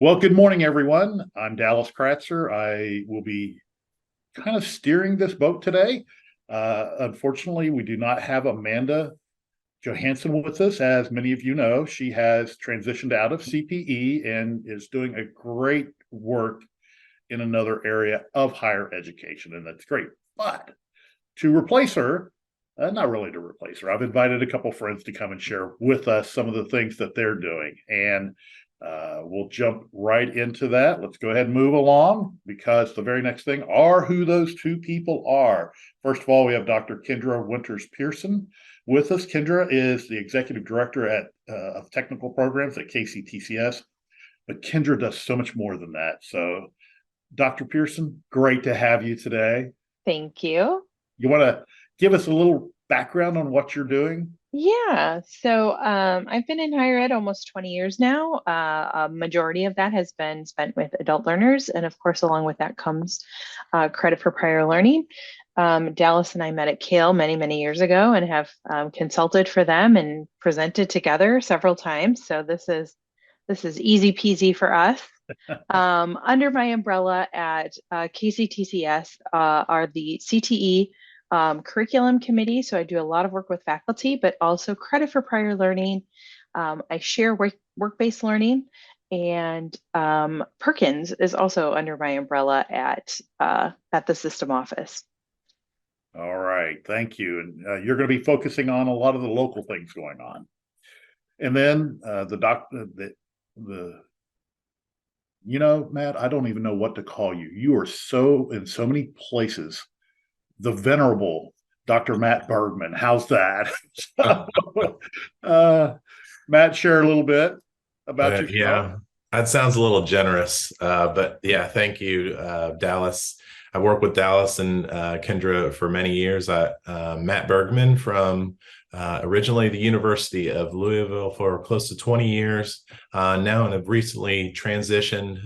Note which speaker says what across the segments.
Speaker 1: Well, good morning, everyone. I'm Dallas Kratzer. I will be kind of steering this boat today. Unfortunately, we do not have Amanda Johansson with us. As many of you know, she has transitioned out of CPE and is doing a great work in another area of higher education, and that's great. But to replace her, not really to replace her, I've invited a couple friends to come and share with us some of the things that they're doing. And we'll jump right into that. Let's go ahead and move along because the very next thing are who those two people are. First of all, we have Dr. Kendra Winters Pearson with us. Kendra is the executive director of technical programs at KCTCS, but Kendra does so much more than that. So, Dr. Pearson, great to have you today.
Speaker 2: Thank you.
Speaker 1: You want to give us a little background on what you're doing?
Speaker 2: Yeah, I've been in higher ed almost 20 years now. A majority of that has been spent with adult learners. And of course, along with that comes credit for prior learning. Dallas and I met at Cale many, many years ago and have consulted for them and presented together several times. So this is easy peasy for us. Under my umbrella at KCTCS are the CTE curriculum committee. So I do a lot of work with faculty, but also credit for prior learning. I share work-based learning, and Perkins is also under my umbrella at the system office.
Speaker 1: All right, thank you. And you're going to be focusing on a lot of the local things going on. And then Matt, I don't even know what to call you. You are so in so many places. The venerable Dr. Matt Bergman. How's that? uh, Matt, share a little bit about yourself.
Speaker 3: Yeah, that sounds a little generous. But yeah, thank you, Dallas. I worked with Dallas and Kendra for many years. Matt Bergman from originally the University of Louisville for close to 20 years now, and have recently transitioned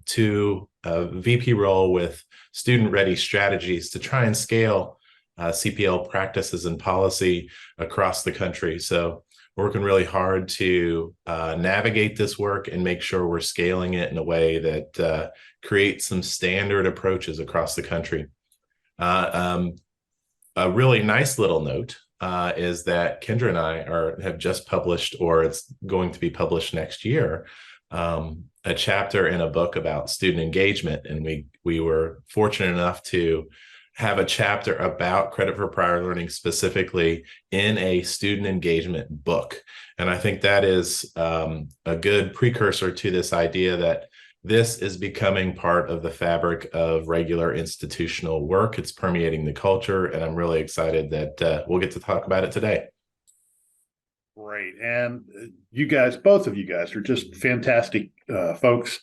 Speaker 3: to a VP role with Student Ready Strategies to try and scale CPL practices and policy across the country. So working really hard to navigate this work and make sure we're scaling it in a way that creates some standard approaches across the country. A really nice little note is that Kendra and I have just published, or it's going to be published next year, a chapter in a book about student engagement. And we were fortunate enough to have a chapter about credit for prior learning specifically in a student engagement book. And I think that is a good precursor to this idea that this is becoming part of the fabric of regular institutional work. It's permeating the culture, and I'm really excited that we'll get to talk about it today.
Speaker 1: Great. And you guys, both of you guys are just fantastic folks.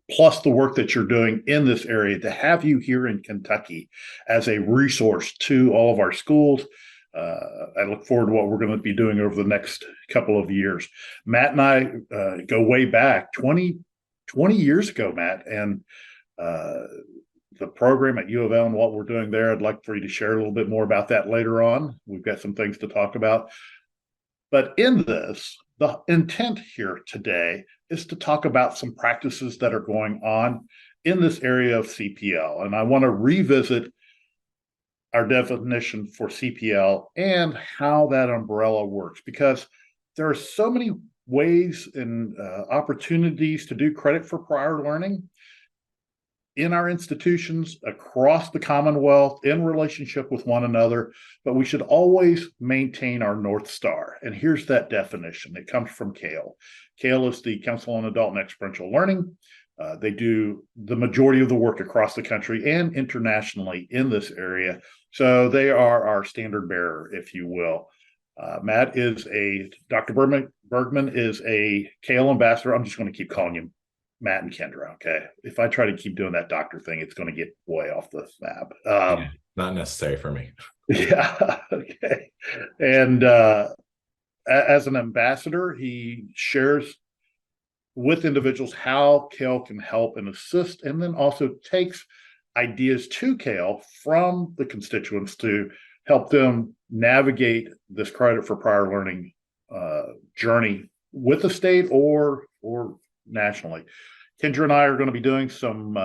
Speaker 1: Plus the work that you're doing in this area, to have you here in Kentucky as a resource to all of our schools. I look forward to what we're going to be doing over the next couple of years. Matt and I go way back 20 years ago, Matt, and the program at U of L and what we're doing there. I'd like for you to share a little bit more about that later on. We've got some things to talk about. But in this, the intent here today is to talk about some practices that are going on in this area of CPL. And I want to revisit our definition for CPL and how that umbrella works, because there are so many ways and opportunities to do credit for prior learning in our institutions across the Commonwealth in relationship with one another, but we should always maintain our North Star. And here's that definition. It comes from CALE. CALE is the Council on Adult and Experiential Learning. They do the majority of the work across the country and internationally in this area. So they are our standard bearer, if you will. Dr. Bergman is a CALE ambassador. I'm just going to keep calling you Matt and Kendra. Okay. If I try to keep doing that doctor thing, it's going to get way off the map.
Speaker 3: Yeah, not necessary for me.
Speaker 1: Yeah. Okay. And as an ambassador, he shares with individuals how CALE can help and assist, and then also takes ideas to CALE from the constituents to help them navigate this credit for prior learning journey with the state or nationally. Kendra and I are going to be doing some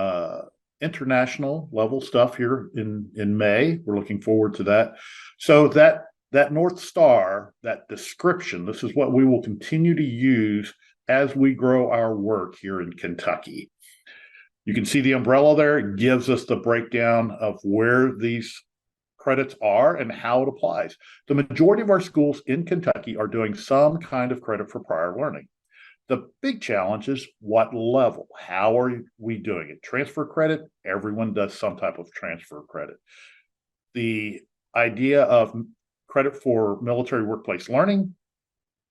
Speaker 1: international level stuff here in May. We're looking forward to that. So that North Star, that description, this is what we will continue to use as we grow our work here in Kentucky. You can see the umbrella there. It gives us the breakdown of where these credits are and how it applies. The majority of our schools in Kentucky are doing some kind of credit for prior learning. The big challenge is what level? How are we doing it? Transfer credit, everyone does some type of transfer credit. The idea of credit for military workplace learning,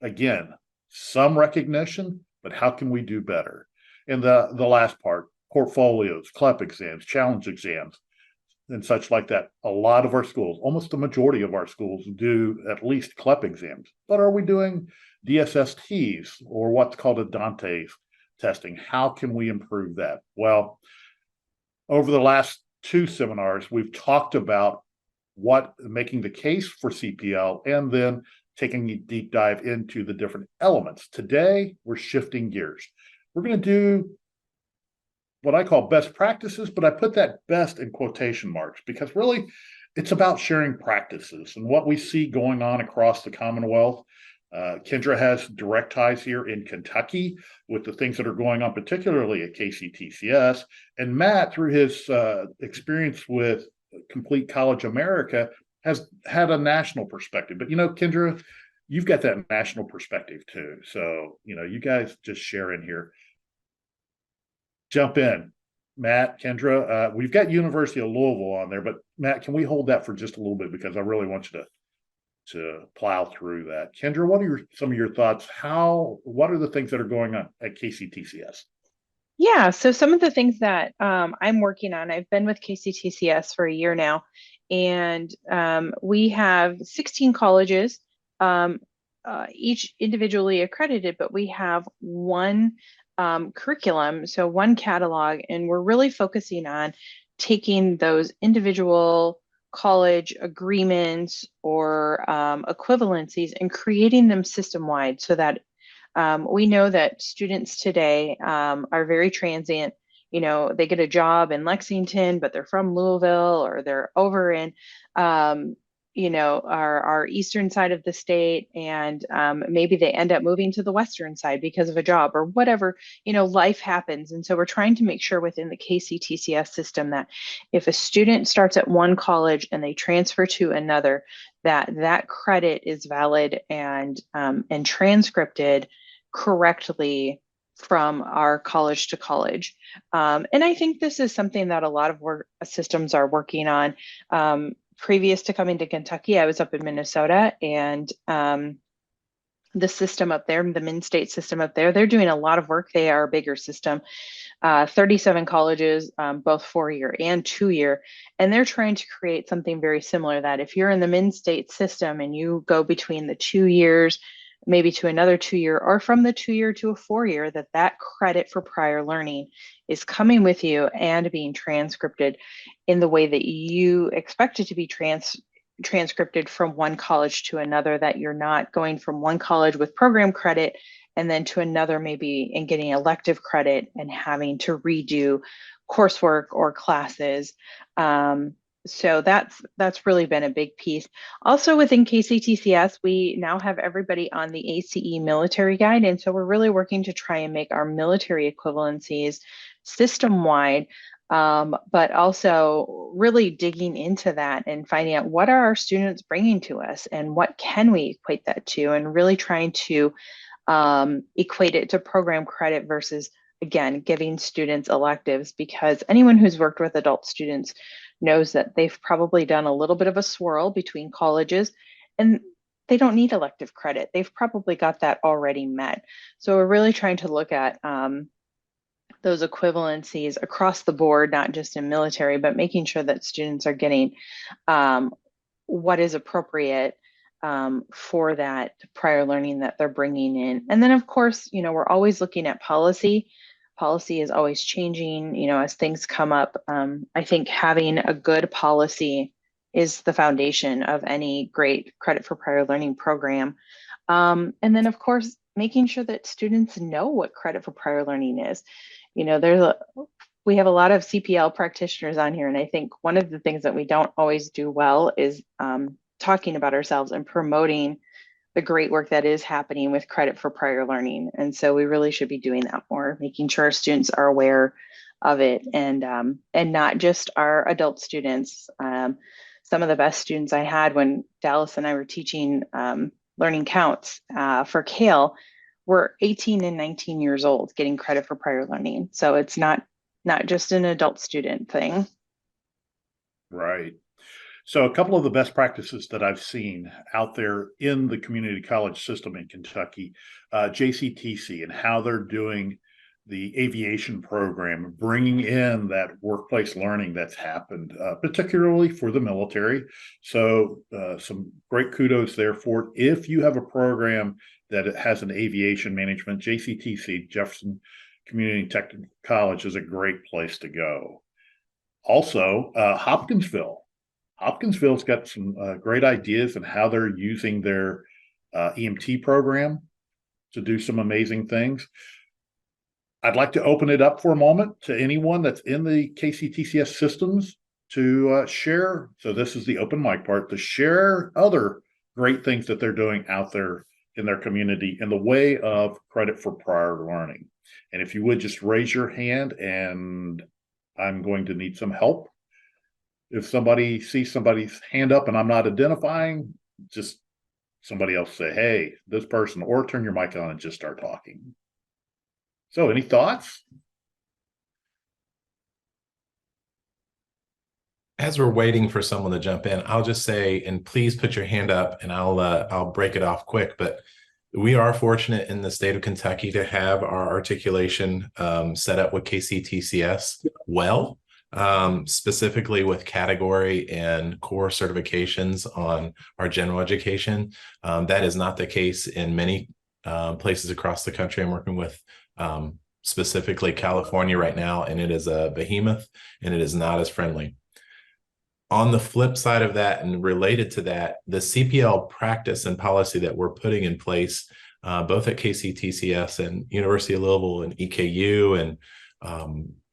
Speaker 1: again, some recognition, but how can we do better? And the last part, portfolios, CLEP exams, challenge exams, and such like that. A lot of our schools, almost the majority of our schools, do at least CLEP exams. But are we doing DSSTs or what's called a Dante's testing? How can we improve that? Well, over the last 2 seminars, we've talked about making the case for CPL and then taking a deep dive into the different elements. Today, we're shifting gears. We're going to do what I call best practices, but I put that best in quotation marks because really it's about sharing practices and what we see going on across the Commonwealth. Kendra has direct ties here in Kentucky with the things that are going on, particularly at KCTCS. And Matt, through his experience with Complete College America, has had a national perspective. But, Kendra, you've got that national perspective too. So, you guys just share in here. Jump in. Matt, Kendra, we've got University of Louisville on there, but Matt, can we hold that for just a little bit? Because I really want you to plow through that. Kendra, what are some of your thoughts? What are the things that are going on at KCTCS?
Speaker 2: Yeah, so some of the things that I'm working on, I've been with KCTCS for a year now, and we have 16 colleges, each individually accredited, but we have one curriculum, so one catalog, and we're really focusing on taking those individual college agreements or equivalencies and creating them system-wide so that we know that students today are very transient. They get a job in Lexington, but they're from Louisville, or they're over in, our eastern side of the state, and maybe they end up moving to the western side because of a job or whatever. Life happens. And so we're trying to make sure within the KCTCS system that if a student starts at one college and they transfer to another, that credit is valid and transcripted correctly from our college to college. And I think this is something that a lot of systems are working on. Previous to coming to Kentucky, I was up in Minnesota, and the system up there, the Min-State system up there, they're doing a lot of work. They are a bigger system, 37 colleges, both 4-year and 2-year, and they're trying to create something very similar that if you're in the Min-State system and you go between the 2 years, maybe to another 2-year, or from the 2-year to a 4-year, that credit for prior learning is coming with you and being transcripted in the way that you expect it to be transcripted from one college to another, that you're not going from one college with program credit and then to another maybe and getting elective credit and having to redo coursework or classes. So that's really been a big piece. Also within KCTCS, we now have everybody on the ACE military guide. And so we're really working to try and make our military equivalencies system-wide, but also really digging into that and finding out what are our students bringing to us and what can we equate that to, and really trying to equate it to program credit versus, again, giving students electives, because anyone who's worked with adult students knows that they've probably done a little bit of a swirl between colleges and they don't need elective credit. They've probably got that already met. So we're really trying to look at those equivalencies across the board, not just in military, but making sure that students are getting what is appropriate for that prior learning that they're bringing in. And then, of course, we're always looking at policy. Policy is always changing, as things come up. I think having a good policy is the foundation of any great credit for prior learning program. And then, of course, making sure that students know what credit for prior learning is. You know, we have a lot of CPL practitioners on here, and I think one of the things that we don't always do well is talking about ourselves and promoting the great work that is happening with credit for prior learning. And so we really should be doing that more, making sure our students are aware of it, and not just our adult students. Some of the best students I had when Dallas and I were teaching Learning Counts for Kale were 18 and 19 years old getting credit for prior learning. So it's not just an adult student thing.
Speaker 1: Right. So a couple of the best practices that I've seen out there in the community college system in Kentucky, JCTC, and how they're doing the aviation program, bringing in that workplace learning that's happened, particularly for the military. So some great kudos there for it. If you have a program that it has an aviation management, JCTC, Jefferson Community Technical College, is a great place to go. Also, Hopkinsville's got some great ideas on how they're using their EMT program to do some amazing things. I'd like to open it up for a moment to anyone that's in the KCTCS systems to share. So this is the open mic part, to share other great things that they're doing out there in their community in the way of credit for prior learning. And if you would just raise your hand, and I'm going to need some help. If somebody sees somebody's hand up and I'm not identifying, just somebody else say, hey, this person, or turn your mic on and just start talking. So any thoughts?
Speaker 3: As we're waiting for someone to jump in, I'll just say, and please put your hand up, and I'll break it off quick. But we are fortunate in the state of Kentucky to have our articulation set up with KCTCS well, specifically with category and core certifications on our general education. That is not the case in many places across the country. I'm working with specifically California right now, and it is a behemoth, and it is not as friendly. On the flip side of that, and related to that, the CPL practice and policy that we're putting in place, both at KCTCS and University of Louisville and EKU and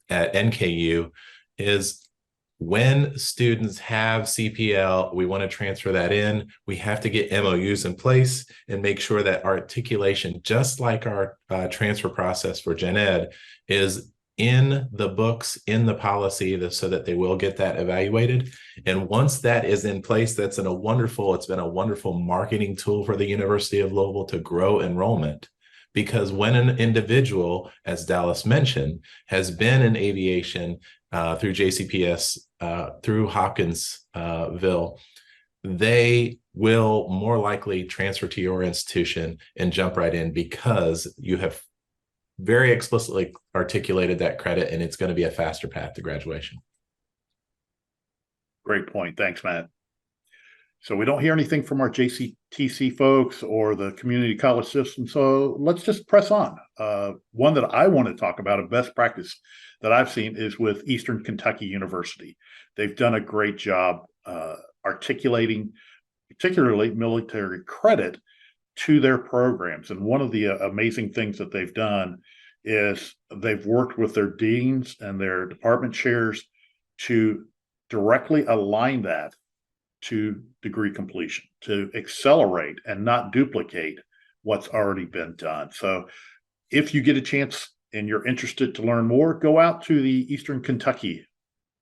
Speaker 3: at NKU, is when students have CPL, we want to transfer that in. We have to get MOUs in place and make sure that articulation, just like our transfer process for Gen Ed, is in the books, in the policy, so that they will get that evaluated. And once that is in place, it's been a wonderful marketing tool for the University of Louisville to grow enrollment. Because when an individual, as Dallas mentioned, has been in aviation through JCPS, through Hopkinsville, they will more likely transfer to your institution and jump right in, because you have very explicitly articulated that credit, and it's going to be a faster path to graduation.
Speaker 1: Great point. Thanks, Matt. So we don't hear anything from our JCTC folks or the community college system. So let's just press on. One that I want to talk about, a best practice that I've seen, is with Eastern Kentucky University. They've done a great job articulating, particularly military credit, to their programs. And one of the amazing things that they've done is they've worked with their deans and their department chairs to directly align that to degree completion, to accelerate and not duplicate what's already been done. So if you get a chance and you're interested to learn more, go out to the Eastern Kentucky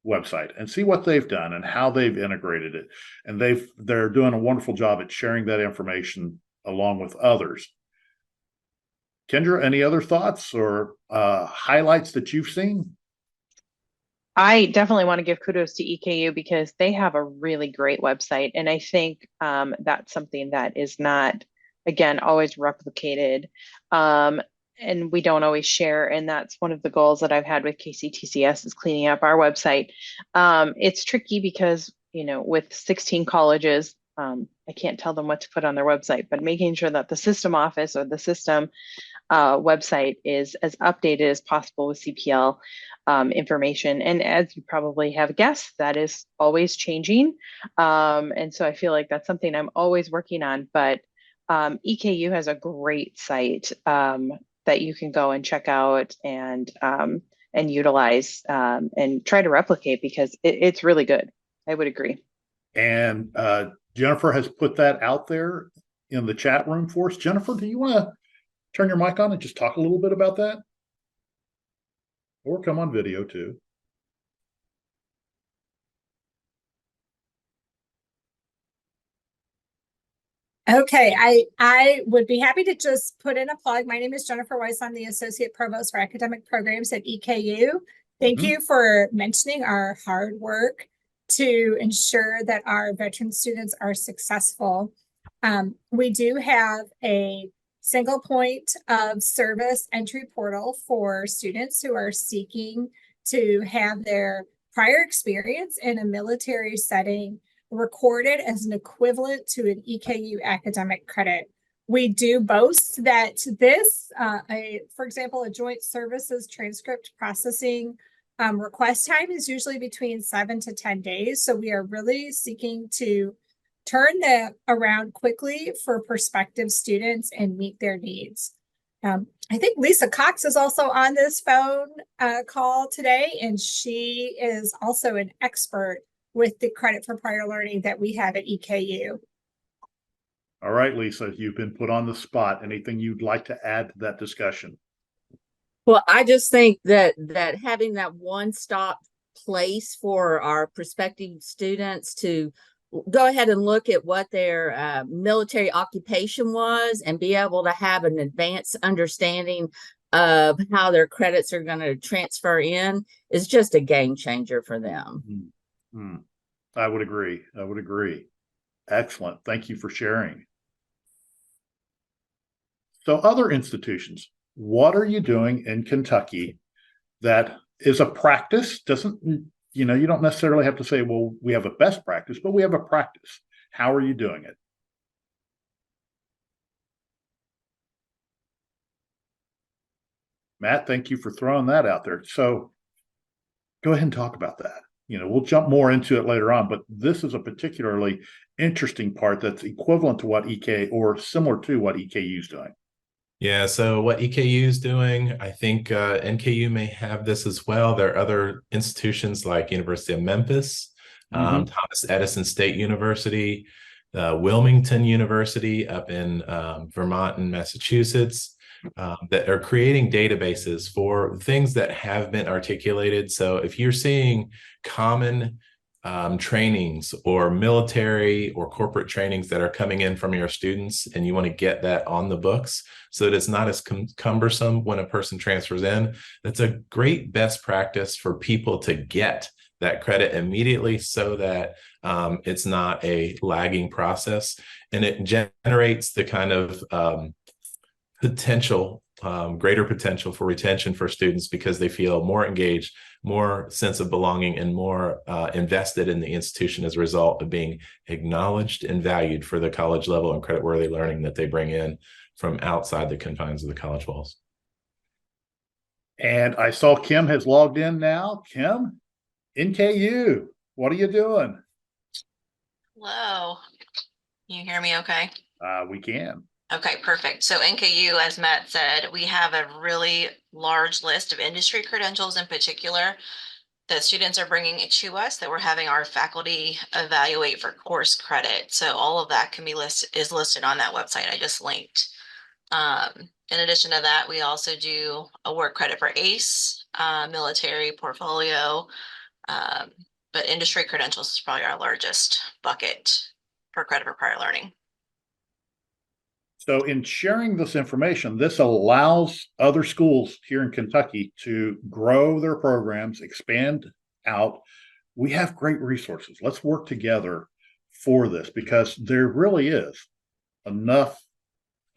Speaker 1: website and see what they've done and how they've integrated it. And they're doing a wonderful job at sharing that information along with others. Kendra, any other thoughts or highlights that you've seen?
Speaker 2: I definitely want to give kudos to EKU because they have a really great website. And I think that's something that is not, again, always replicated. And we don't always share. And that's one of the goals that I've had with KCTCS, is cleaning up our website. It's tricky because, with 16 colleges, I can't tell them what to put on their website, but making sure that the system office or the system website is as updated as possible with CPL information. And as you probably have guessed, that is always changing. And so I feel like that's something I'm always working on. But EKU has a great site that you can go and check out and utilize and try to replicate because it's really good. I would agree.
Speaker 1: And Jennifer has put that out there in the chat room for us. Jennifer, do you want to turn your mic on and just talk a little bit about that? Or come on video too.
Speaker 4: Okay, I would be happy to just put in a plug. My name is Jennifer Weiss. I'm the Associate Provost for Academic Programs at EKU. Thank you for mentioning our hard work to ensure that our veteran students are successful. We do have a single point of service entry portal for students who are seeking to have their prior experience in a military setting recorded as an equivalent to an EKU academic credit. We do boast that this, for example, a joint services transcript processing request time is usually between 7 to 10 days. So we are really seeking to turn that around quickly for prospective students and meet their needs. I think Lisa Cox is also on this phone call today, and she is also an expert with the credit for prior learning that we have at EKU.
Speaker 1: All right, Lisa, you've been put on the spot. Anything you'd like to add to that discussion?
Speaker 5: Well, I just think that having that one-stop place for our prospective students to go ahead and look at what their military occupation was and be able to have an advanced understanding of how their credits are going to transfer in is just a game changer for them.
Speaker 1: I would agree. I would agree. Excellent. Thank you for sharing. So other institutions, what are you doing in Kentucky that is a practice? Doesn't, you don't necessarily have to say, well, we have a best practice, but we have a practice. How are you doing it? Matt, thank you for throwing that out there. So go ahead and talk about that. We'll jump more into it later on, but this is a particularly interesting part that's equivalent to what EK or similar to what EKU is doing.
Speaker 3: Yeah, so what EKU is doing, I think NKU may have this as well. There are other institutions like University of Memphis, Thomas Edison State University, Wilmington University up in Vermont and Massachusetts, that are creating databases for things that have been articulated. So if you're seeing common trainings or military or corporate trainings that are coming in from your students and you want to get that on the books so that it's not as cumbersome when a person transfers in, that's a great best practice for people to get that credit immediately so that it's not a lagging process, and it generates the kind of greater potential for retention for students because they feel more engaged, more sense of belonging, and more invested in the institution as a result of being acknowledged and valued for the college level and creditworthy learning that they bring in from outside the confines of the college walls.
Speaker 1: And I saw Kim has logged in now. Kim, NKU, what are you doing?
Speaker 6: Hello. Can you hear me okay?
Speaker 1: We can.
Speaker 6: Okay, perfect. So NKU, as Matt said, we have a really large list of industry credentials in particular that students are bringing to us that we're having our faculty evaluate for course credit. So all of that can be is listed on that website I just linked. In addition to that, we also do a work credit for ACE, military portfolio, but industry credentials is probably our largest bucket for credit for prior learning.
Speaker 1: So in sharing this information, this allows other schools here in Kentucky to grow their programs, expand out. We have great resources. Let's work together for this because there really is enough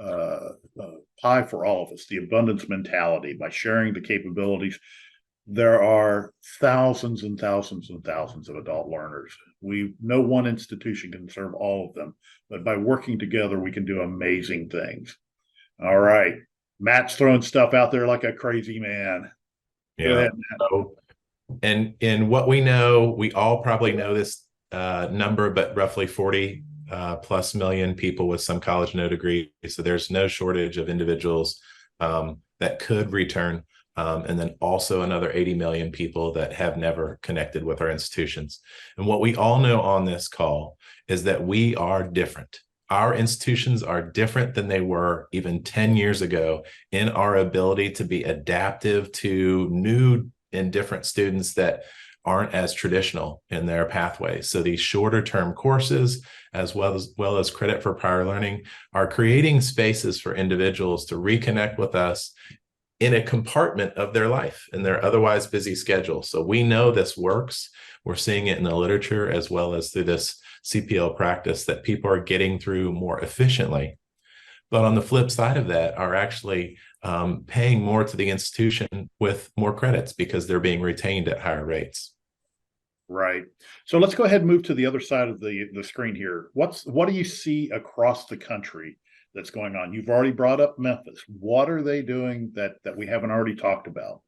Speaker 1: pie for all of us, the abundance mentality. By sharing the capabilities, there are thousands and thousands and thousands of adult learners. No one institution can serve all of them, but by working together, we can do amazing things. All right. Matt's throwing stuff out there like a crazy man.
Speaker 3: Yeah.
Speaker 1: Go ahead, Matt.
Speaker 3: So, and what we know, we all probably know this number, but roughly 40 plus million people with some college no degree. So there's no shortage of individuals that could return. And then also another 80 million people that have never connected with our institutions. And what we all know on this call is that we are different. Our institutions are different than they were even 10 years ago in our ability to be adaptive to new and different students that aren't as traditional in their pathways. So these shorter term courses, as well as credit for prior learning, are creating spaces for individuals to reconnect with us in a compartment of their life and their otherwise busy schedule. So we know this works. We're seeing it in the literature as well as through this CPL practice that people are getting through more efficiently. But on the flip side of that are actually paying more to the institution with more credits because they're being retained at higher rates.
Speaker 1: Right. So let's go ahead and move to the other side of the screen here. What do you see across the country that's going on? You've already brought up Memphis. What are they doing that we haven't already talked about?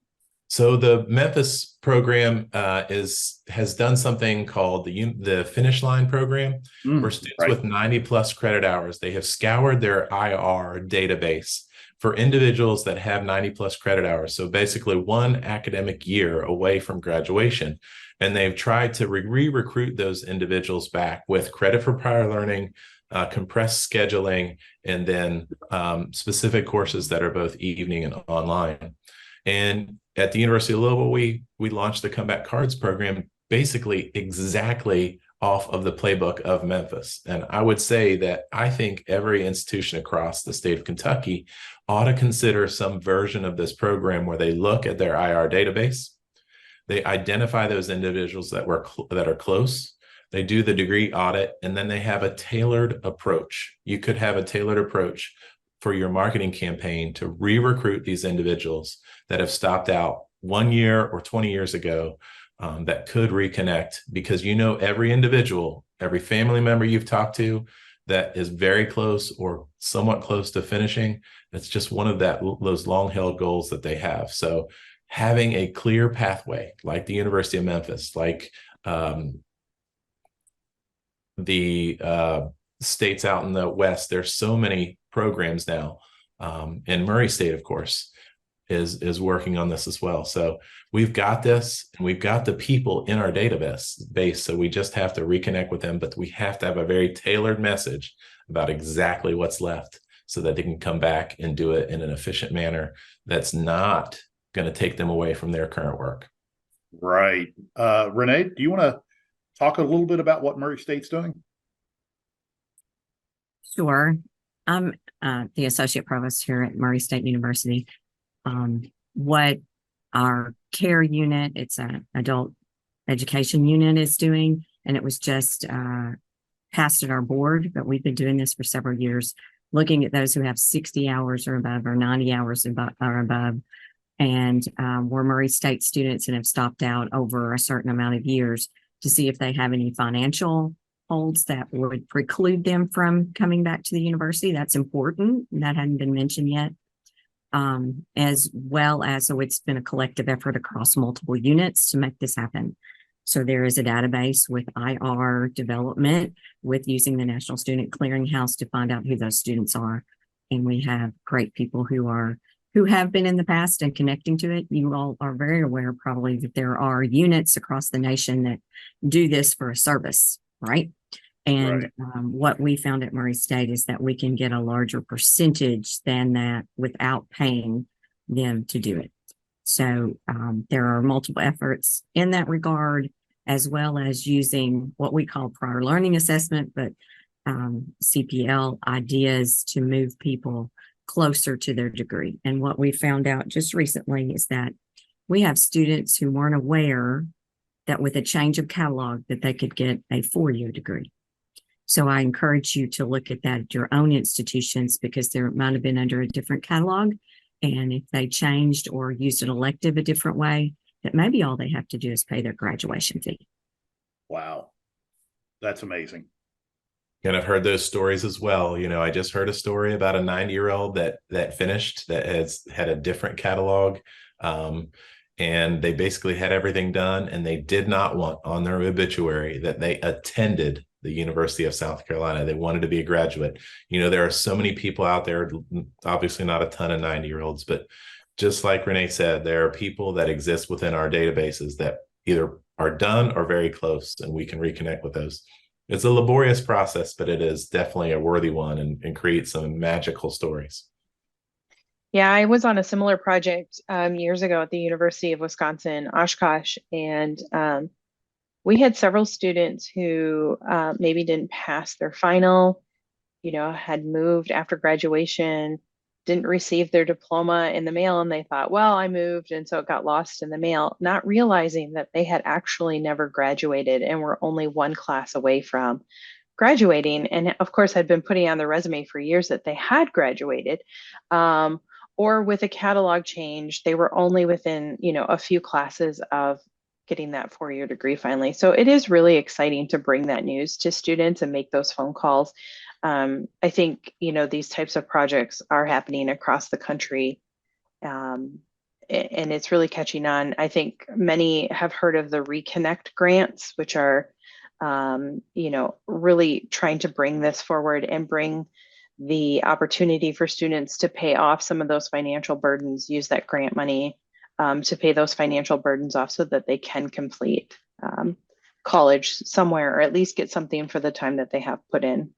Speaker 3: So the Memphis program has done something called the Finish Line program, where students with 90 plus credit hours, they have scoured their IR database for individuals that have 90 plus credit hours. So basically 1 academic year away from graduation. And they've tried to re-recruit those individuals back with credit for prior learning, compressed scheduling, and then specific courses that are both evening and online. And at the University of Louisville, we launched the Comeback Cards program basically exactly off of the playbook of Memphis. And I would say that I think every institution across the state of Kentucky ought to consider some version of this program where they look at their IR database, they identify those individuals that are close, they do the degree audit, and then they have a tailored approach. You could have a tailored approach for your marketing campaign to re-recruit these individuals that have stopped out 1 year or 20 years ago that could reconnect, because you know every individual, every family member you've talked to that is very close or somewhat close to finishing, it's just one of those long-held goals that they have. So having a clear pathway like the University of Memphis, like the states out in the West, there's so many programs now. And Murray State, of course, is working on this as well. So we've got this, and we've got the people in our database. So we just have to reconnect with them, but we have to have a very tailored message about exactly what's left so that they can come back and do it in an efficient manner that's not going to take them away from their current work.
Speaker 1: Right. Renee, do you want to talk a little bit about what Murray State's doing?
Speaker 7: Sure. I'm the associate provost here at Murray State University. What our care unit, it's an adult education unit, is doing, and it was just passed at our board, but we've been doing this for several years, looking at those who have 60 hours or above, or 90 hours or above, and were Murray State students and have stopped out over a certain amount of years, to see if they have any financial holds that would preclude them from coming back to the university. That's important. That hadn't been mentioned yet. As well as, so it's been a collective effort across multiple units to make this happen. So there is a database with IR development, with using the National Student Clearinghouse to find out who those students are. And we have great people who have been in the past and connecting to it. You all are very aware probably that there are units across the nation that do this for a service, right? And what we found at Murray State is that we can get a larger percentage than that without paying them to do it. So there are multiple efforts in that regard, as well as using what we call prior learning assessment, but CPL ideas to move people closer to their degree. And what we found out just recently is that we have students who weren't aware that with a change of catalog that they could get a 4-year degree. So I encourage you to look at that at your own institutions, because there might have been under a different catalog. And if they changed or used an elective a different way, that maybe all they have to do is pay their graduation fee.
Speaker 1: Wow. That's amazing.
Speaker 3: And I've heard those stories as well. You know, I just heard a story about a 90-year-old that finished, that has had a different catalog. And they basically had everything done, and they did not want on their obituary that they attended the University of South Carolina. They wanted to be a graduate. You know, there are so many people out there, obviously not a ton of 90-year-olds, but just like Renee said, there are people that exist within our databases that either are done or very close, and we can reconnect with those. It's a laborious process, but it is definitely a worthy one, and creates some magical stories.
Speaker 2: Yeah, I was on a similar project years ago at the University of Wisconsin, Oshkosh, and we had several students who maybe didn't pass their final, had moved after graduation, didn't receive their diploma in the mail, and they thought, well, I moved, and so it got lost in the mail, not realizing that they had actually never graduated and were only one class away from graduating. And of course, had been putting on their resume for years that they had graduated. Or with a catalog change, they were only within, a few classes of getting that 4-year degree finally. So it is really exciting to bring that news to students and make those phone calls. I think, these types of projects are happening across the country. And it's really catching on. I think many have heard of the Reconnect grants, which are, really trying to bring this forward and bring the opportunity for students to pay off some of those financial burdens, use that grant money to pay those financial burdens off so that they can complete college somewhere, or at least get something for the time that they have put in.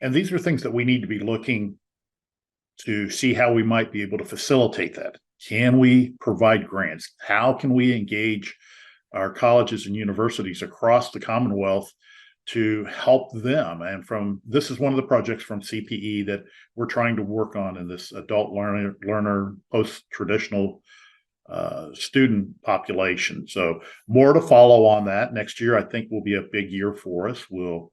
Speaker 1: And these are things that we need to be looking to see how we might be able to facilitate that. Can we provide grants? How can we engage our colleges and universities across the Commonwealth to help them? And this is one of the projects from CPE that we're trying to work on in this adult learner post-traditional student population. So more to follow on that. Next year, I think, will be a big year for us. We'll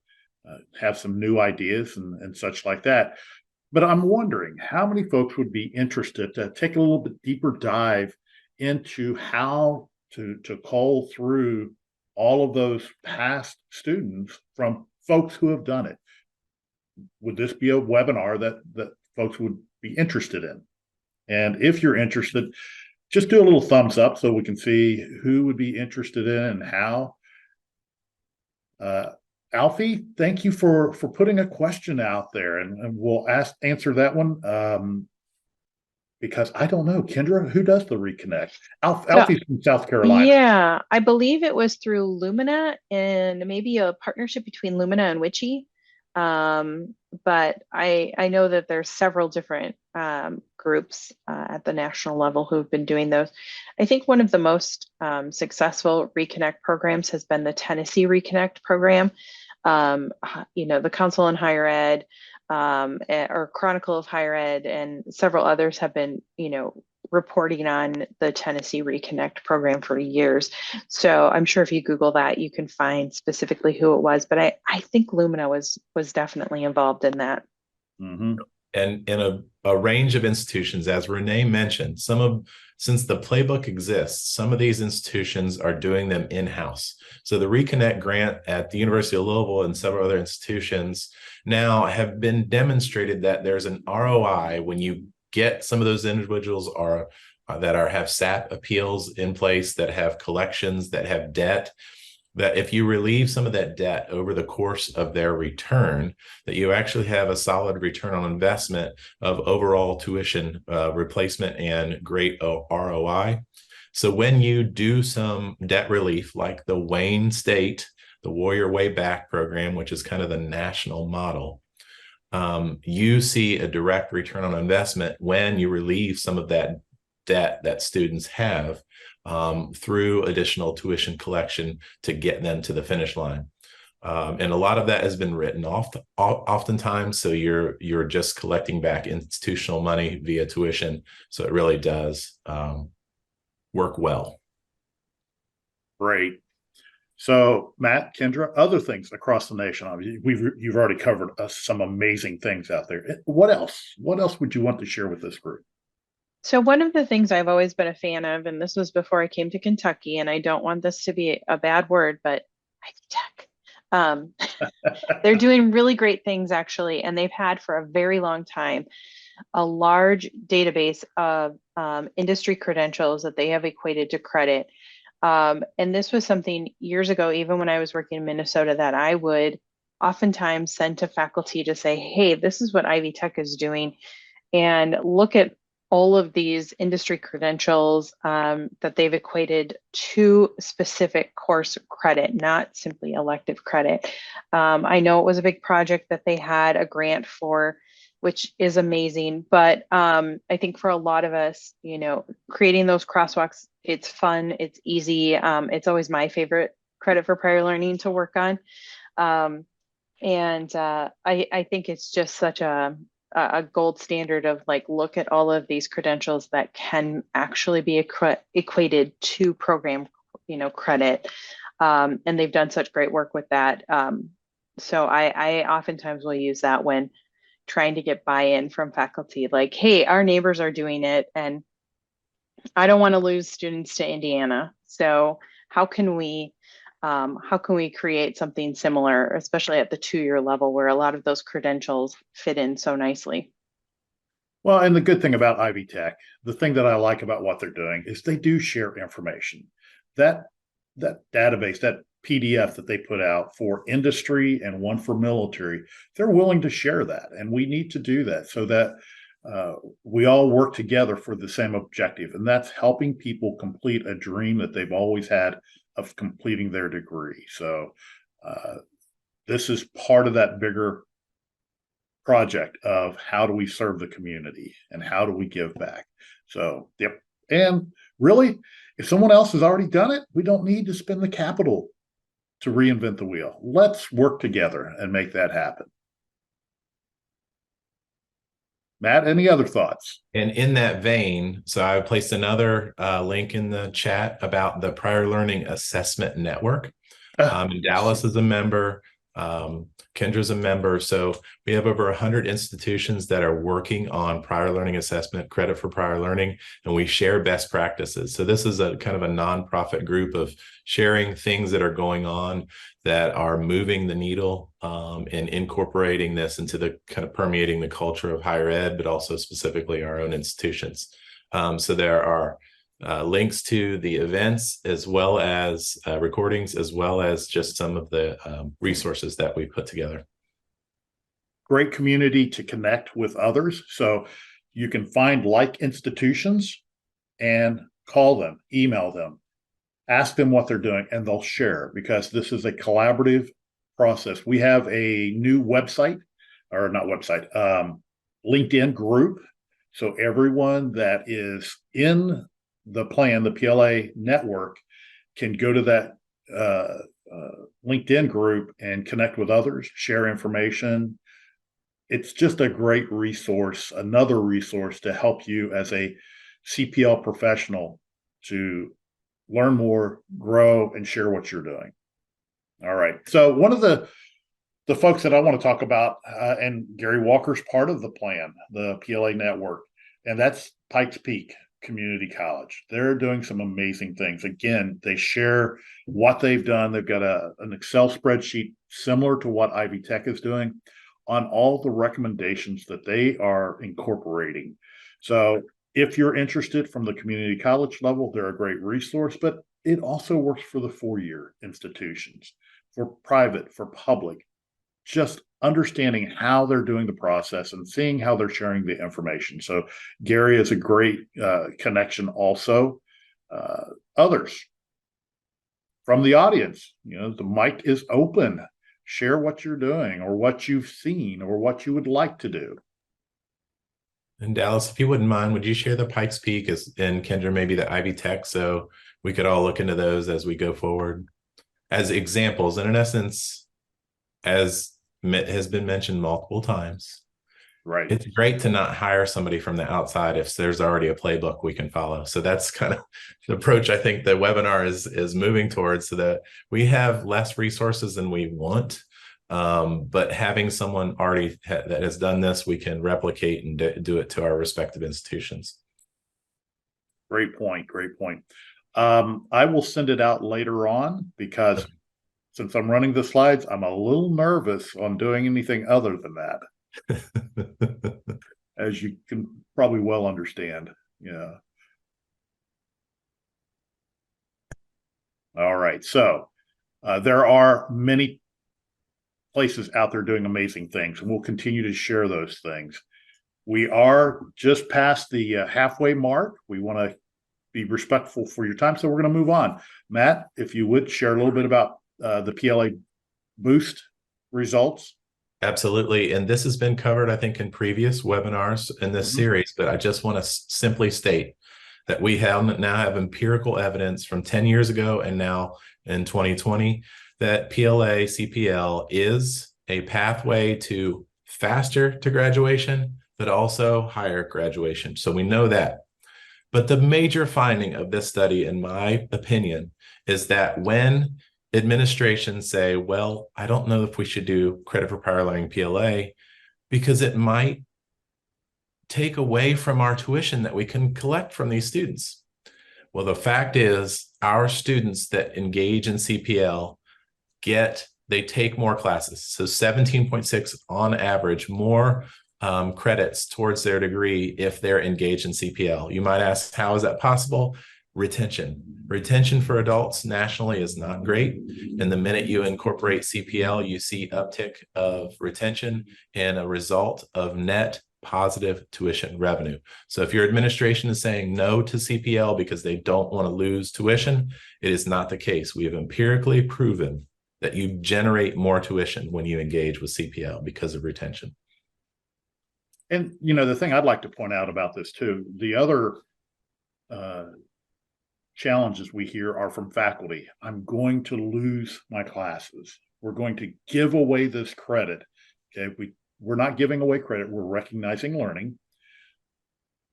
Speaker 1: have some new ideas and such like that. But I'm wondering how many folks would be interested to take a little bit deeper dive into how to cull through all of those past students from folks who have done it. Would this be a webinar that folks would be interested in? And if you're interested, just do a little thumbs up so we can see who would be interested in and how. Alfie, thank you for putting a question out there, and we'll answer that one. Because I don't know, Kendra, who does the Reconnect? Alfie's from South Carolina.
Speaker 2: Yeah, I believe it was through Lumina and maybe a partnership between Lumina and Witchy. But I know that there's several different groups at the national level who've been doing those. I think one of the most successful Reconnect programs has been the Tennessee Reconnect program. The Council on Higher Ed, or Chronicle of Higher Ed, and several others have been, reporting on the Tennessee Reconnect program for years. So I'm sure if you Google that, you can find specifically who it was. But I think Lumina was definitely involved in that.
Speaker 1: Mm-hmm.
Speaker 3: And in a range of institutions, as Renee mentioned, since the playbook exists, some of these institutions are doing them in-house. So the Reconnect grant at the University of Louisville and several other institutions now have been demonstrated that there's an ROI when you get some of those individuals have SAP appeals in place, that have collections, that have debt, that if you relieve some of that debt over the course of their return, that you actually have a solid return on investment of overall tuition replacement and great ROI. So when you do some debt relief, like the Wayne State, the Warrior Way Back program, which is kind of the national model, you see a direct return on investment when you relieve some of that debt that students have through additional tuition collection to get them to the finish line. And a lot of that has been written off oftentimes. So you're just collecting back institutional money via tuition. So it really does work well.
Speaker 1: Great. So Matt, Kendra, other things across the nation. You've already covered some amazing things out there. What else? What else would you want to share with this group?
Speaker 2: So one of the things I've always been a fan of, and this was before I came to Kentucky, and I don't want this to be a bad word, but Ivy Tech. They're doing really great things, actually, and they've had for a very long time a large database of industry credentials that they have equated to credit. And this was something years ago, even when I was working in Minnesota, that I would oftentimes send to faculty to say, hey, this is what Ivy Tech is doing. And look at all of these industry credentials that they've equated to specific course credit, not simply elective credit. I know it was a big project that they had a grant for, which is amazing. But I think for a lot of us, creating those crosswalks, it's fun, it's easy. It's always my favorite credit for prior learning to work on. I think it's just such a gold standard of like, look at all of these credentials that can actually be equated to program, credit. And they've done such great work with that. So I oftentimes will use that when trying to get buy-in from faculty, like, hey, our neighbors are doing it and I don't want to lose students to Indiana. So how can we create something similar, especially at the 2-year level where a lot of those credentials fit in so nicely?
Speaker 1: Well, and the good thing about Ivy Tech, the thing that I like about what they're doing is they do share information. That database, that PDF that they put out for industry and one for military, they're willing to share that. And we need to do that so that we all work together for the same objective. And that's helping people complete a dream that they've always had of completing their degree. So this is part of that bigger project of how do we serve the community and how do we give back. So, yep. And really, if someone else has already done it, we don't need to spend the capital to reinvent the wheel. Let's work together and make that happen. Matt, any other thoughts?
Speaker 3: And in that vein, so I placed another link in the chat about the Prior Learning Assessment Network. And Dallas is a member. Kendra's a member. So we have over 100 institutions that are working on prior learning assessment, credit for prior learning, and we share best practices. So this is a kind of a nonprofit group of sharing things that are going on that are moving the needle and incorporating this into the kind of permeating the culture of higher ed, but also specifically our own institutions. So there are links to the events as well as recordings, as well as just some of the resources that we put together.
Speaker 1: Great community to connect with others. So you can find like institutions and call them, email them, ask them what they're doing, and they'll share because this is a collaborative process. We have a new website, or not website, LinkedIn group. So everyone that is in the plan, the PLA network, can go to that LinkedIn group and connect with others, share information. It's just a great resource, another resource to help you as a CPL professional to learn more, grow, and share what you're doing. All right. So one of the folks that I want to talk about, and Gary Walker's part of the plan, the PLA network, and that's Pikes Peak Community College. They're doing some amazing things. Again, they share what they've done. They've got an Excel spreadsheet similar to what Ivy Tech is doing on all the recommendations that they are incorporating. So if you're interested from the community college level, they're a great resource, but it also works for the 4-year institutions, for private, for public. Just understanding how they're doing the process and seeing how they're sharing the information. So Gary is a great connection also. Others from the audience, the mic is open. Share what you're doing or what you've seen or what you would like to do.
Speaker 3: And Dallas, if you wouldn't mind, would you share the Pikes Peak and Kendra, maybe the Ivy Tech, so we could all look into those as we go forward as examples. And in essence, as has been mentioned multiple times,
Speaker 1: right?
Speaker 3: It's great to not hire somebody from the outside if there's already a playbook we can follow. So that's kind of the approach I think the webinar is moving towards, so that we have less resources than we want. But having someone already that has done this, we can replicate and do it to our respective institutions.
Speaker 1: Great point. Great point. I will send it out later on because since I'm running the slides, I'm a little nervous on doing anything other than that. As you can probably well understand. Yeah. All right. So there are many places out there doing amazing things, and we'll continue to share those things. We are just past the halfway mark. We want to be respectful for your time, so we're going to move on. Matt, if you would share a little bit about the PLA Boost results.
Speaker 3: Absolutely. And this has been covered, I think, in previous webinars in this series, but I just want to simply state that we now have empirical evidence from 10 years ago and now in 2020 that PLA CPL is a pathway to faster to graduation, but also higher graduation. So we know that. But the major finding of this study, in my opinion, is that when administrations say, well, I don't know if we should do credit for prior learning PLA because it might take away from our tuition that we can collect from these students. Well, the fact is our students that engage in CPL they take more classes. So 17.6 on average, more credits towards their degree if they're engaged in CPL. You might ask, how is that possible? Retention for adults nationally is not great. And the minute you incorporate CPL, you see uptick of retention and a result of net positive tuition revenue. So if your administration is saying no to CPL because they don't want to lose tuition, it is not the case. We have empirically proven that you generate more tuition when you engage with CPL because of retention.
Speaker 1: And, the thing I'd like to point out about this too, the other challenges we hear are from faculty. I'm going to lose my classes. We're going to give away this credit. Okay, we're not giving away credit. We're recognizing learning.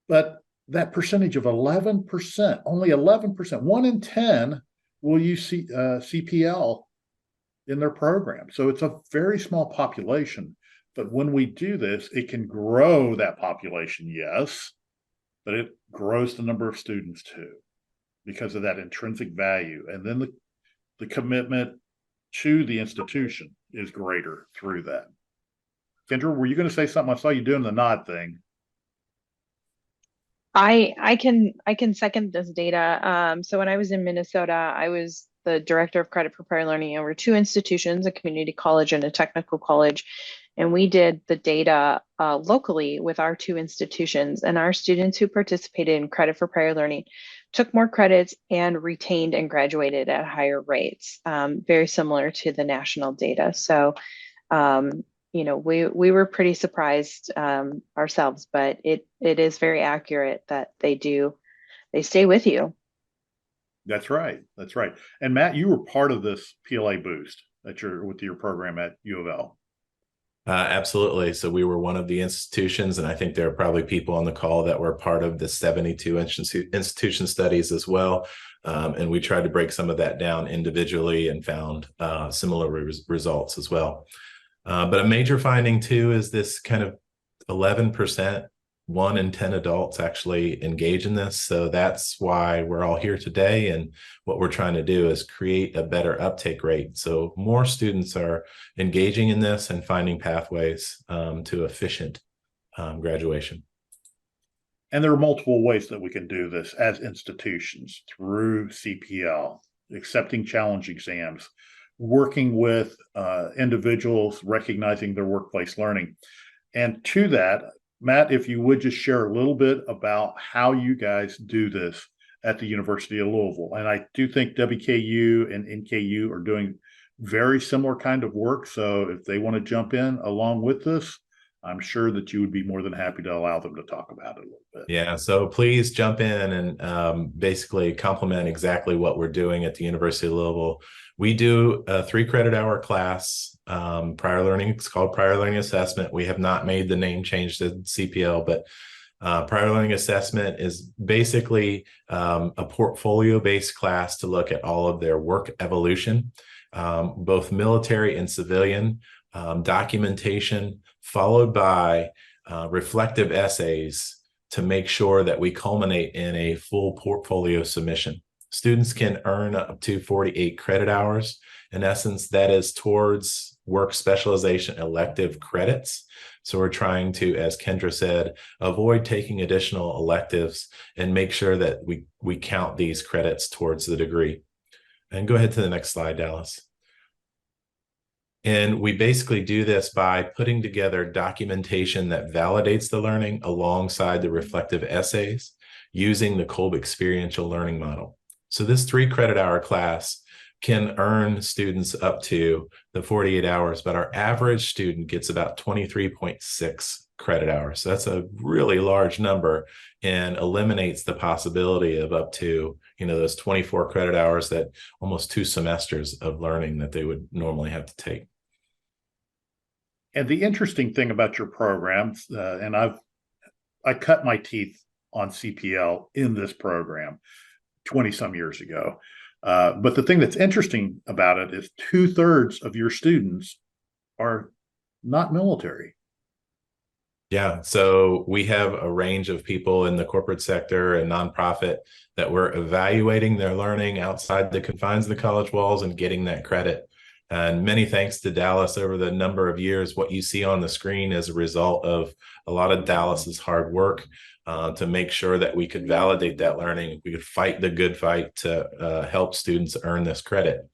Speaker 1: But that percentage of 11%, only 11%, 1 in 10 will use CPL in their program. So it's a very small population. But when we do this, it can grow that population, yes, but it grows the number of students too, because of that intrinsic value. And then the commitment to the institution is greater through that. Kendra, were you going to say something? I saw you doing the nod thing.
Speaker 2: I can second this data. So when I was in Minnesota, I was the director of credit for prior learning over 2 institutions, a community college and a technical college. And we did the data locally with our 2 institutions, and our students who participated in credit for prior learning took more credits and retained and graduated at higher rates, very similar to the national data. So, we were pretty surprised ourselves, but it is very accurate that they stay with you.
Speaker 1: That's right. That's right. And Matt, you were part of this PLA Boost with your program at U of L.
Speaker 3: Absolutely. So we were one of the institutions, and I think there are probably people on the call that were part of the 72 institution studies as well. And we tried to break some of that down individually and found similar results as well. But a major finding too is this kind of 11%, 1 in 10 adults actually engage in this. So that's why we're all here today. And what we're trying to do is create a better uptake rate. So more students are engaging in this and finding pathways to efficient graduation.
Speaker 1: And there are multiple ways that we can do this as institutions through CPL, accepting challenge exams, working with individuals, recognizing their workplace learning. And to that, Matt, if you would just share a little bit about how you guys do this at the University of Louisville. And I do think WKU and NKU are doing very similar kind of work. So if they want to jump in along with this, I'm sure that you would be more than happy to allow them to talk about it a little bit.
Speaker 3: Yeah, so please jump in and basically complement exactly what we're doing at the University of Louisville. We do a 3 credit hour class, prior learning. It's called Prior Learning Assessment. We have not made the name change to CPL, but Prior Learning Assessment is basically a portfolio-based class to look at all of their work evolution, both military and civilian, documentation, followed by reflective essays to make sure that we culminate in a full portfolio submission. Students can earn up to 48 credit hours. In essence, that is towards work specialization elective credits. So we're trying to, as Kendra said, avoid taking additional electives and make sure that we count these credits towards the degree. And go ahead to the next slide, Dallas. And we basically do this by putting together documentation that validates the learning alongside the reflective essays using the Kolb experiential learning model. So this 3 credit hour class can earn students up to the 48 hours, but our average student gets about 23.6 credit hours. So that's a really large number and eliminates the possibility of up to, those 24 credit hours, that almost 2 semesters of learning that they would normally have to take.
Speaker 1: And the interesting thing about your programs, and I cut my teeth on CPL in this program 20 some years ago. But the thing that's interesting about it is 2/3 of your students are not military.
Speaker 3: Yeah, so we have a range of people in the corporate sector and nonprofit that we're evaluating their learning outside the confines of the college walls and getting that credit. And many thanks to Dallas over the number of years. What you see on the screen is a result of a lot of Dallas's hard work to make sure that we could validate that learning. We could fight the good fight to help students earn this credit.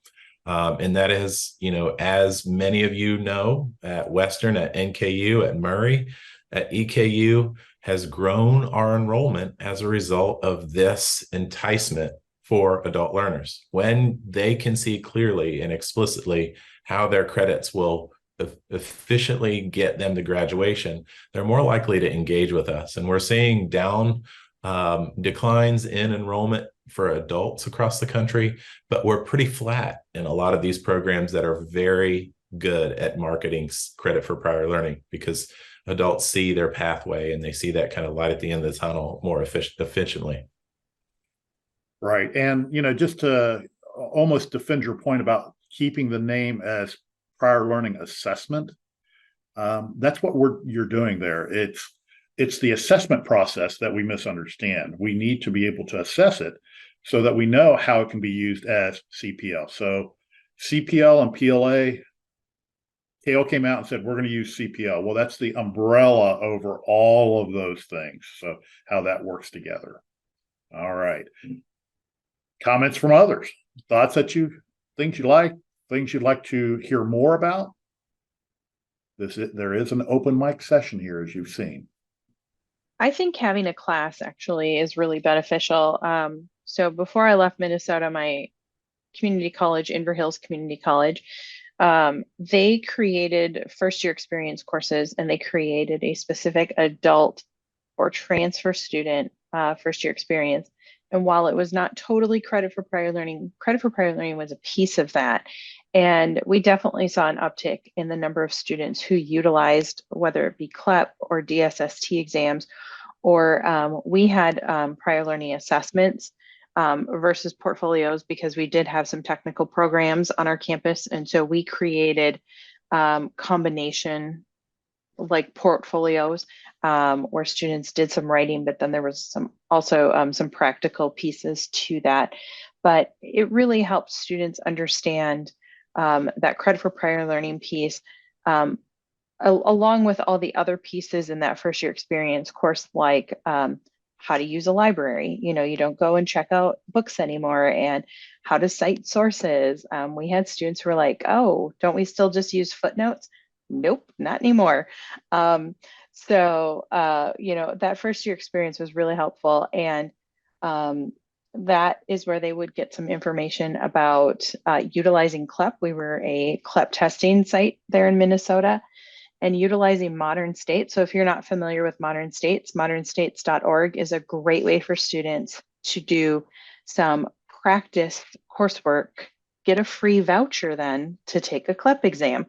Speaker 3: And that is, as many of you know, at Western, at NKU, at Murray, at EKU, has grown our enrollment as a result of this enticement for adult learners. When they can see clearly and explicitly how their credits will efficiently get them to graduation, they're more likely to engage with us. And we're seeing declines in enrollment for adults across the country, but we're pretty flat in a lot of these programs that are very good at marketing credit for prior learning, because adults see their pathway and they see that kind of light at the end of the tunnel more efficiently.
Speaker 1: Right. And, just to almost defend your point about keeping the name as prior learning assessment, that's what you're doing there. It's the assessment process that we misunderstand. We need to be able to assess it so that we know how it can be used as CPL. So CPL and PLA, Kale came out and said, we're going to use CPL. Well, that's the umbrella over all of those things. So how that works together. All right. Comments from others, thoughts things you like, things you'd like to hear more about. There is an open mic session here, as you've seen.
Speaker 2: I think having a class actually is really beneficial. So before I left Minnesota, my community college, Inver Hills Community College, they created first-year experience courses, and they created a specific adult or transfer student first-year experience. And while it was not totally credit for prior learning was a piece of that. And we definitely saw an uptick in the number of students who utilized, whether it be CLEP or DSST exams, or we had prior learning assessments versus portfolios, because we did have some technical programs on our campus. And so we created combination like portfolios where students did some writing, but then there was some practical pieces to that. But it really helps students understand that credit for prior learning piece, along with all the other pieces in that first year experience course, like how to use a library. You don't go and check out books anymore, and how to cite sources. We had students who were like, oh, don't we still just use footnotes? Nope, not anymore. So that first year experience was really helpful. And that is where they would get some information about utilizing CLEP. We were a CLEP testing site there in Minnesota, and utilizing Modern State. So if you're not familiar with Modern States, modernstates.org is a great way for students to do some practice coursework, get a free voucher then to take a CLEP exam.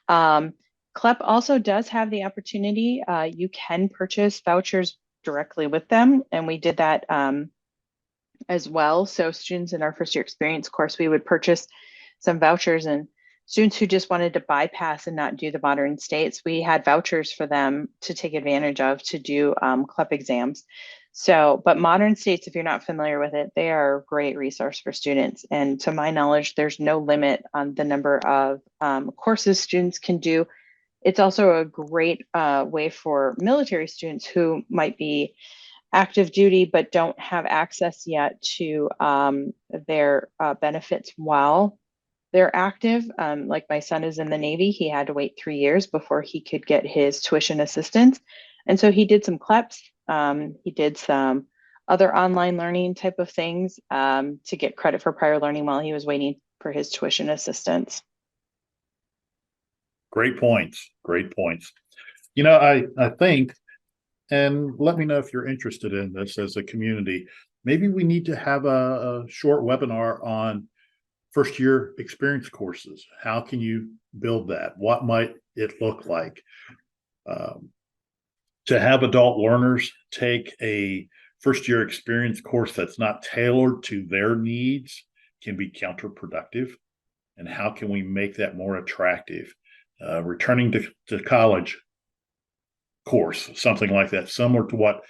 Speaker 2: CLEP also does have the opportunity, you can purchase vouchers directly with them, and we did that as well. So students in our first year experience course, we would purchase some vouchers, and students who just wanted to bypass and not do the Modern States, we had vouchers for them to take advantage of to do CLEP exams. So, but Modern States, if you're not familiar with it, they are a great resource for students. And to my knowledge, there's no limit on the number of courses students can do. It's also a great way for military students who might be active duty but don't have access yet to their benefits while they're active. Like my son is in the Navy. He had to wait 3 years before he could get his tuition assistance. And so he did some CLEPs. He did some other online learning type of things to get credit for prior learning while he was waiting for his tuition assistance.
Speaker 1: Great points. Great points. You know, I think, and let me know if you're interested in this as a community, maybe we need to have a short webinar on first year experience courses. How can you build that? What might it look like? To have adult learners take a first year experience course that's not tailored to their needs can be counterproductive. And how can we make that more attractive? Returning to college course, something like that, similar to what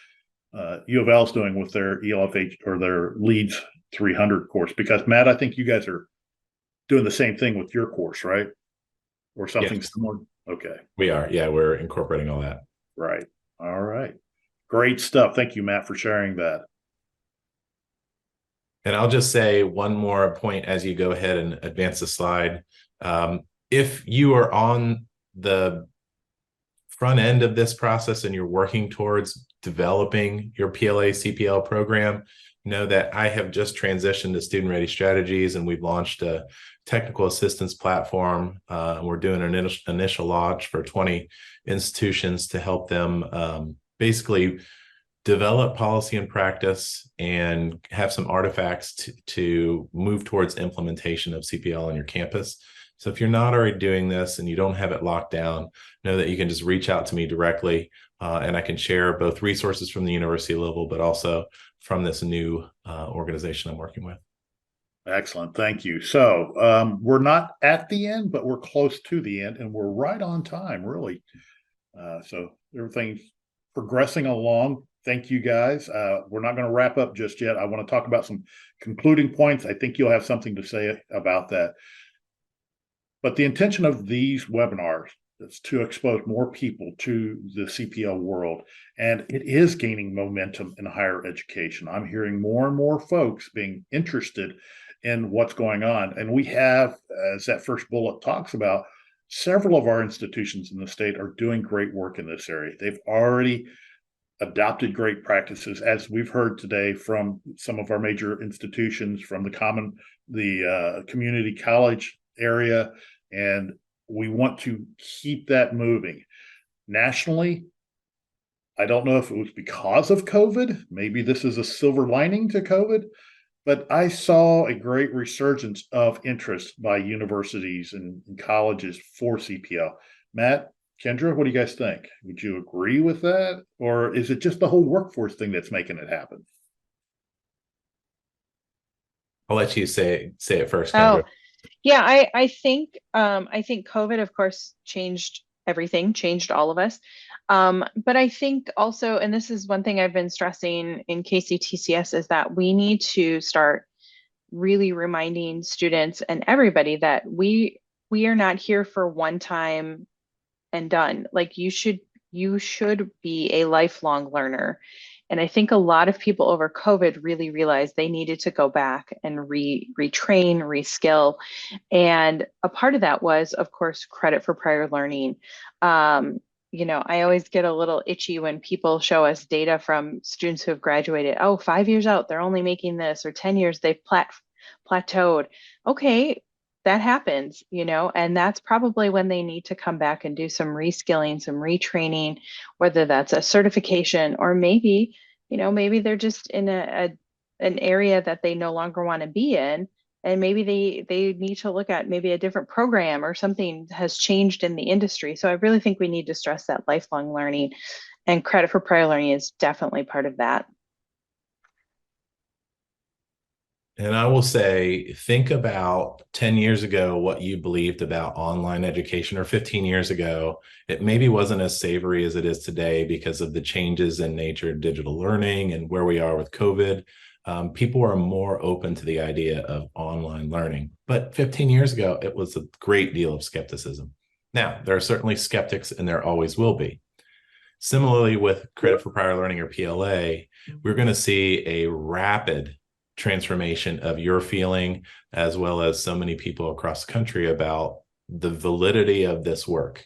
Speaker 1: U of L is doing with their ELFH or their LEADS 300 course. Because Matt, I think you guys are doing the same thing with your course, right? Or something similar. Okay.
Speaker 3: We are. Yeah, we're incorporating all that.
Speaker 1: Right. All right. Great stuff. Thank you, Matt, for sharing that.
Speaker 3: And I'll just say one more point as you go ahead and advance the slide. If you are on the front end of this process and you're working towards developing your PLA CPL program, know that I have just transitioned to Student Ready Strategies, and we've launched a technical assistance platform. We're doing an initial launch for 20 institutions to help them basically develop policy and practice and have some artifacts to move towards implementation of CPL on your campus. So if you're not already doing this and you don't have it locked down, know that you can just reach out to me directly, and I can share both resources from the university level, but also from this new organization I'm working with.
Speaker 1: Excellent. Thank you. So we're not at the end, but we're close to the end, and we're right on time, really. So everything's progressing along. Thank you, guys. We're not going to wrap up just yet. I want to talk about some concluding points. I think you'll have something to say about that. But the intention of these webinars is to expose more people to the CPL world, and it is gaining momentum in higher education. I'm hearing more and more folks being interested in what's going on. And we have, as that first bullet talks about, several of our institutions in the state are doing great work in this area. They've already adopted great practices, as we've heard today from some of our major institutions, from the community college area, and we want to keep that moving. Nationally, I don't know if it was because of COVID, maybe this is a silver lining to COVID, but I saw a great resurgence of interest by universities and colleges for CPL. Matt, Kendra, what do you guys think? Would you agree with that? Or is it just the whole workforce thing that's making it happen?
Speaker 3: I'll let you say it first, Kendra.
Speaker 2: Oh, yeah, I think COVID, of course, changed everything, changed all of us. But I think also, and this is one thing I've been stressing in KCTCS, is that we need to start really reminding students and everybody that we are not here for one time and done. Like you should be a lifelong learner. And I think a lot of people over COVID really realized they needed to go back and retrain, reskill. And a part of that was, of course, credit for prior learning. I always get a little itchy when people show us data from students who have graduated. Oh, 5 years out, they're only making this, or 10 years, they've plateaued. Okay, that happens, and that's probably when they need to come back and do some reskilling, some retraining, whether that's a certification, or maybe they're just in an area that they no longer want to be in. And maybe they need to look at maybe a different program, or something has changed in the industry. So I really think we need to stress that lifelong learning, and credit for prior learning is definitely part of that.
Speaker 3: And I will say, think about 10 years ago, what you believed about online education, or 15 years ago. It maybe wasn't as savory as it is today because of the changes in nature of digital learning and where we are with COVID. People are more open to the idea of online learning. But 15 years ago, it was a great deal of skepticism. Now, there are certainly skeptics, and there always will be. Similarly, with credit for prior learning or PLA, we're going to see a rapid transformation of your feeling, as well as so many people across the country, about the validity of this work.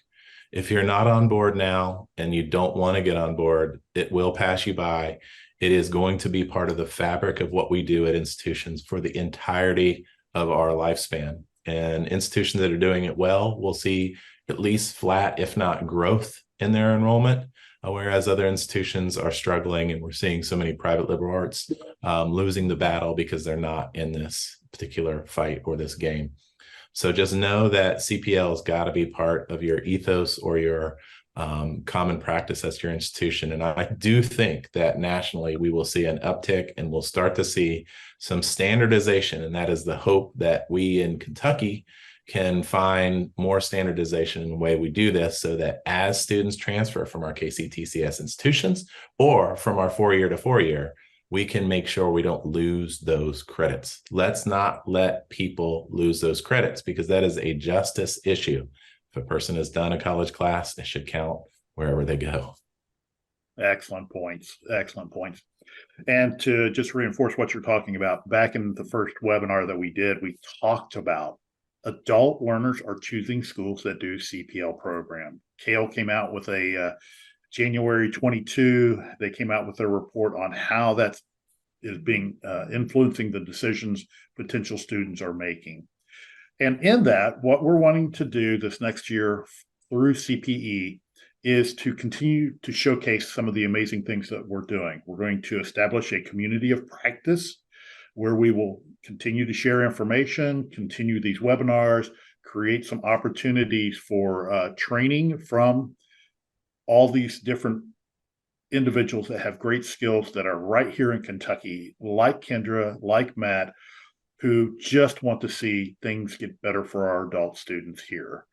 Speaker 3: If you're not on board now and you don't want to get on board, it will pass you by. It is going to be part of the fabric of what we do at institutions for the entirety of our lifespan. And institutions that are doing it well will see at least flat, if not growth, in their enrollment, whereas other institutions are struggling, and we're seeing so many private liberal arts losing the battle because they're not in this particular fight or this game. So just know that CPL has got to be part of your ethos or your common practice at your institution. And I do think that nationally we will see an uptick, and we'll start to see some standardization. And that is the hope, that we in Kentucky can find more standardization in the way we do this, so that as students transfer from our KCTCS institutions or from our 4-year to 4-year, we can make sure we don't lose those credits. Let's not let people lose those credits, because that is a justice issue. If a person has done a college class, it should count wherever they go.
Speaker 1: Excellent points. Excellent points. And to just reinforce what you're talking about, back in the first webinar that we did, we talked about adult learners are choosing schools that do CPL program. Kale came out with a January 22, they came out with their report on how that is being influencing the decisions potential students are making. And in that, what we're wanting to do this next year through CPE is to continue to showcase some of the amazing things that we're doing. We're going to establish a community of practice where we will continue to share information, continue these webinars, create some opportunities for training from all these different individuals that have great skills that are right here in Kentucky, like Kendra, like Matt, who just want to see things get better for our adult students here.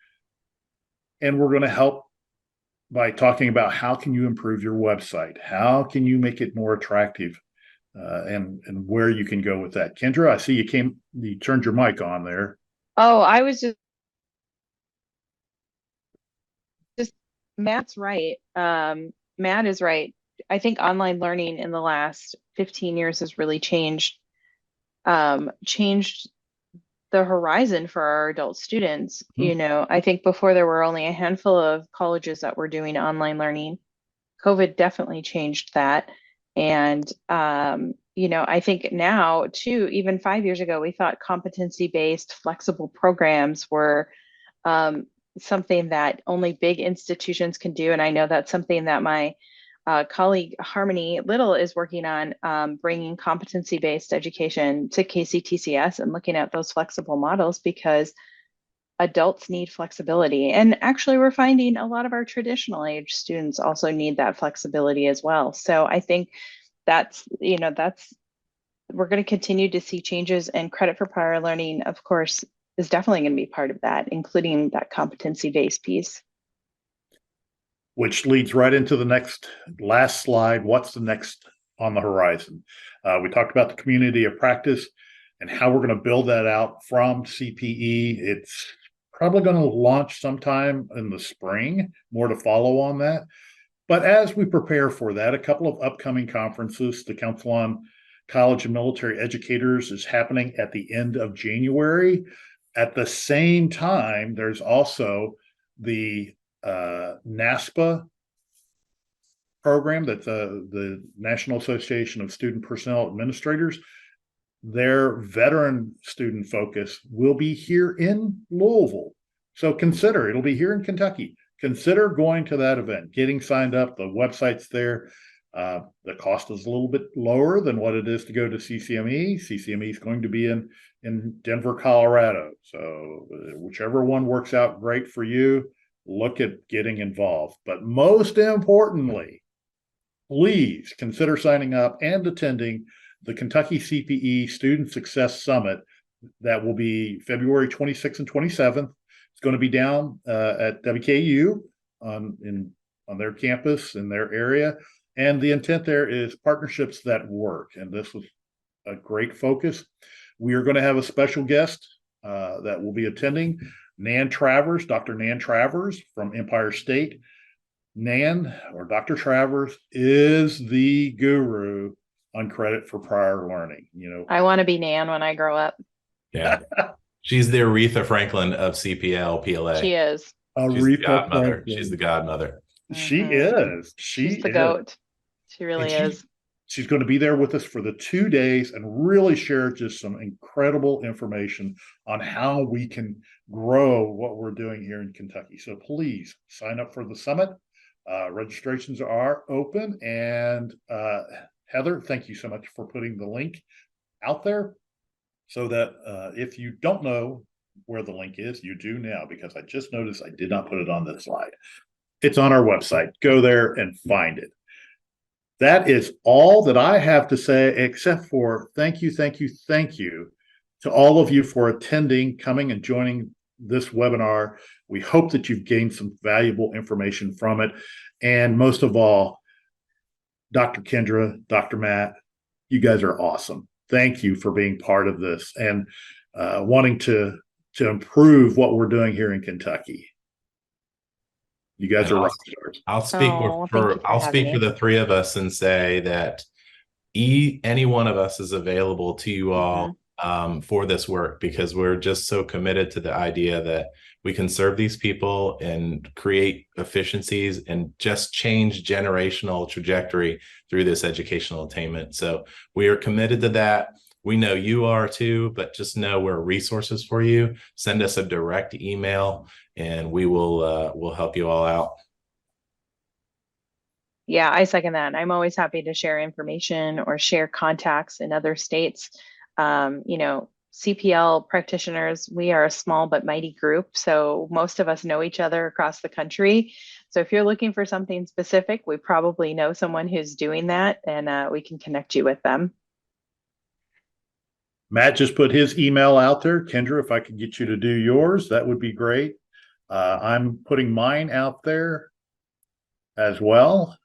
Speaker 1: And we're going to help by talking about how can you improve your website? How can you make it more attractive? And where you can go with that. Kendra, I see you turned your mic on there.
Speaker 2: Oh, I was just Matt's right. Matt is right. I think online learning in the last 15 years has really changed the horizon for our adult students. You know, I think before there were only a handful of colleges that were doing online learning. COVID definitely changed that. And, you know, I think now too, even 5 years ago, we thought competency-based flexible programs were something that only big institutions can do. And I know that's something that my colleague Harmony Little is working on, bringing competency-based education to KCTCS and looking at those flexible models, because adults need flexibility. And actually, we're finding a lot of our traditional age students also need that flexibility as well. So I think that's, you know, we're going to continue to see changes, and credit for prior learning, of course, is definitely going to be part of that, including that competency-based piece.
Speaker 1: Which leads right into the last slide. What's the next on the horizon? We talked about the community of practice and how we're going to build that out from CPE. It's probably going to launch sometime in the spring, more to follow on that. But as we prepare for that, a couple of upcoming conferences, the Council on College and Military Educators is happening at the end of January. At the same time, there's also the NASPA program, that's the National Association of Student Personnel Administrators. Their veteran student focus will be here in Louisville. So consider, it'll be here in Kentucky. Consider going to that event, getting signed up. The website's there. The cost is a little bit lower than what it is to go to CCME. CCME is going to be in Denver, Colorado. So whichever one works out great for you, look at getting involved. But most importantly, please consider signing up and attending the Kentucky CPE Student Success Summit. That will be February 26th and 27th. It's going to be down at WKU on their campus in their area. And the intent there is partnerships that work. And this was a great focus. We are going to have a special guest that will be attending, Nan Travers, Dr. Nan Travers from Empire State. Nan or Dr. Travers is the guru on credit for prior learning. You know,
Speaker 2: I want to be Nan when I grow up.
Speaker 3: Yeah. She's the Aretha Franklin of CPL PLA.
Speaker 2: She is.
Speaker 3: She's the
Speaker 1: Aretha
Speaker 3: godmother.
Speaker 1: Franklin.
Speaker 3: She's the godmother.
Speaker 1: She
Speaker 2: Mhm.
Speaker 1: is. She
Speaker 2: She's the
Speaker 1: is.
Speaker 2: goat. She really
Speaker 1: And
Speaker 2: is.
Speaker 1: She's going to be there with us for the 2 days and really share just some incredible information on how we can grow what we're doing here in Kentucky. So please sign up for the summit. Registrations are open. And Heather, thank you so much for putting the link out there so that if you don't know where the link is, you do now, because I just noticed I did not put it on this slide. It's on our website. Go there and find it. That is all that I have to say, except for thank you to all of you for attending, coming and joining this webinar. We hope that you've gained some valuable information from it. And most of all, Dr. Kendra, Dr. Matt, you guys are awesome. Thank you for being part of this and wanting to improve what we're doing here in Kentucky. You guys
Speaker 3: And
Speaker 1: are rock stars.
Speaker 3: I'll speak
Speaker 2: Oh, thank you for
Speaker 3: I'll
Speaker 2: having
Speaker 3: speak for
Speaker 2: me.
Speaker 3: the three of us and say that any one of us is available to you all for this work, because we're just so committed to the idea that we can serve these people and create efficiencies and just change generational trajectory through this educational attainment. So we are committed to that. We know you are too, but just know we're resources for you. Send us a direct email and we will we'll help you all out.
Speaker 2: Yeah, I second that. I'm always happy to share information or share contacts in other states. You know, CPL practitioners, we are a small but mighty group. So most of us know each other across the country. So if you're looking for something specific, we probably know someone who's doing that, and we can connect you with them.
Speaker 1: Matt just put his email out there. Kendra, if I could get you to do yours, that would be great. I'm putting mine out there as well.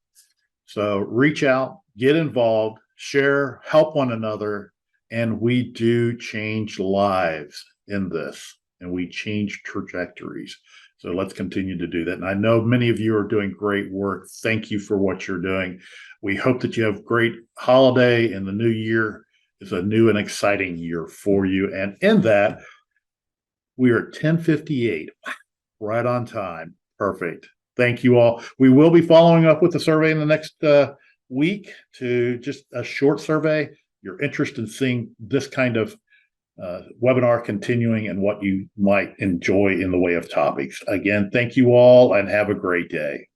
Speaker 1: So reach out, get involved, share, help one another, and we do change lives in this, and we change trajectories. So let's continue to do that. And I know many of you are doing great work. Thank you for what you're doing. We hope that you have a great holiday, and the new year is a new and exciting year for you. And in that, we are at 10:58, right on time. Perfect. Thank you all. We will be following up with the survey in the next week, to just a short survey. Your interest in seeing this kind of webinar continuing and what you might enjoy in the way of topics. Again, thank you all and have a great day.